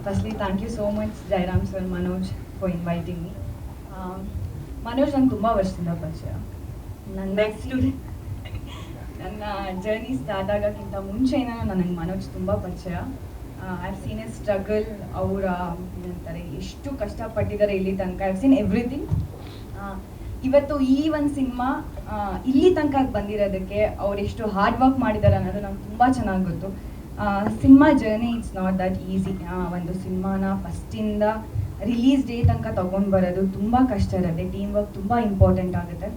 Firstly, thank you so much, Jairam sir, Manoj, for inviting me. Manoj ನಂಗೆ ತುಂಬ ವರ್ಷದಿಂದ ಪರಿಚಯ. ನನ್ನ ಜರ್ನಿ ಸ್ಟಾರ್ಟ್ ಆಗೋಕ್ಕಿಂತ ಮುಂಚೆನೇ ನನಗೆ ಮನೋಜ್ ತುಂಬ ಪರಿಚಯ. I have seen A struggle. ಅವರ ಏನಂತಾರೆ ಎಷ್ಟು ಕಷ್ಟಪಟ್ಟಿದ್ದಾರೆ ಇಲ್ಲಿ ತನಕ. I have seen everything. ಇವತ್ತು ಈ ಒಂದು ಸಿನಿಮಾ ಇಲ್ಲಿ ತನಕ ಬಂದಿರೋದಕ್ಕೆ ಅವ್ರು ಎಷ್ಟು ಹಾರ್ಡ್ ವರ್ಕ್ ಮಾಡಿದ್ದಾರೆ ಅನ್ನೋದು ನಂಗೆ ತುಂಬ ಚೆನ್ನಾಗಿ ಗೊತ್ತು. Cinema journey it's not that easy. ಒಂದು ಸಿನಿಮಾನ ಫಸ್ಟಿಂದ ರಿಲೀಸ್ ಡೇ ತನಕ ತೊಗೊಂಡು ಬರೋದು ತುಂಬ ಕಷ್ಟ ಇರುತ್ತೆ. ಟೀಮ್ ವರ್ಕ್ ತುಂಬ ಇಂಪಾರ್ಟೆಂಟ್ ಆಗುತ್ತೆ.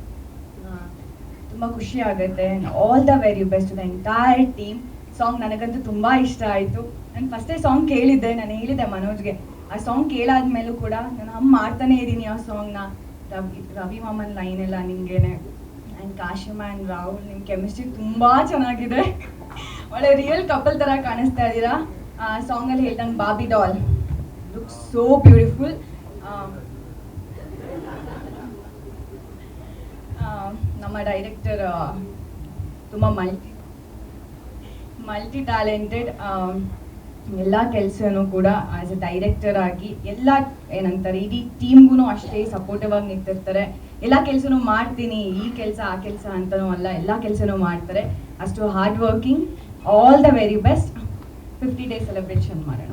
ತುಂಬ ಖುಷಿ ಆಗುತ್ತೆ. All the very best to the entire team. Song ನನಗಂತೂ ತುಂಬ ಇಷ್ಟ ಆಯಿತು. ನಾನು ಫಸ್ಟೇ ಸಾಂಗ್ ಕೇಳಿದ್ದೆ, ನಾನು ಹೇಳಿದ್ದೆ ಮನೋಜ್ಗೆ. ಆ ಸಾಂಗ್ ಕೇಳಾದ್ಮೇಲೂ ಕೂಡ ನಾನು ಹಮ್ ಮಾಡ್ತಾನೆ ಇದ್ದೀನಿ ಆ ಸಾಂಗ್ನ. ರವಿ ಮಾಮನ್ ಲೈನ್ ಎಲ್ಲ ನಿಮಗೇನೆ. ಆ್ಯಂಡ್ ಕಾಶಿಮಾ ಆ್ಯಂಡ್ ರಾಹುಲ್, ನಿಮ್ಮ ಕೆಮಿಸ್ಟ್ರಿ ತುಂಬ ಚೆನ್ನಾಗಿದೆ. ಒಳ್ಳೆ ರಿಯಲ್ ಕಪಲ್ ಥರ ಕಾಣಿಸ್ತಾ ಇದ್ದೀರಾ. ಸಾಂಗಲ್ಲಿ ಹೇಳ್ದಂಗೆ ಬಾಬಿ ಡಾಲ್ ಲುಕ್ ಸೋ ಬ್ಯೂಟಿಫುಲ್. ನಮ್ಮ ಡೈರೆಕ್ಟರ್ ತುಂಬ ಮಲ್ಟಿ ಟ್ಯಾಲೆಂಟೆಡ್. ಎಲ್ಲ ಕೆಲಸನೂ ಕೂಡ ಆ್ಯಸ್ ಎ ಡೈರೆಕ್ಟರ್ ಆಗಿ ಎಲ್ಲ ಏನಂತಾರೆ ಇಡೀ ಟೀಮ್ಗೂ ಅಷ್ಟೇ ಸಪೋರ್ಟಿವ್ ಆಗಿ ನಿಂತಿರ್ತಾರೆ. ಎಲ್ಲ ಕೆಲಸನೂ ಮಾಡ್ತೀನಿ, ಈ ಕೆಲಸ ಆ ಕೆಲಸ ಅಂತನೂ ಅಲ್ಲ, ಎಲ್ಲ ಕೆಲಸನೂ ಮಾಡ್ತಾರೆ. ಅಷ್ಟು hard working. All the very best. 50 day celebration ಮಾಡೋಣ.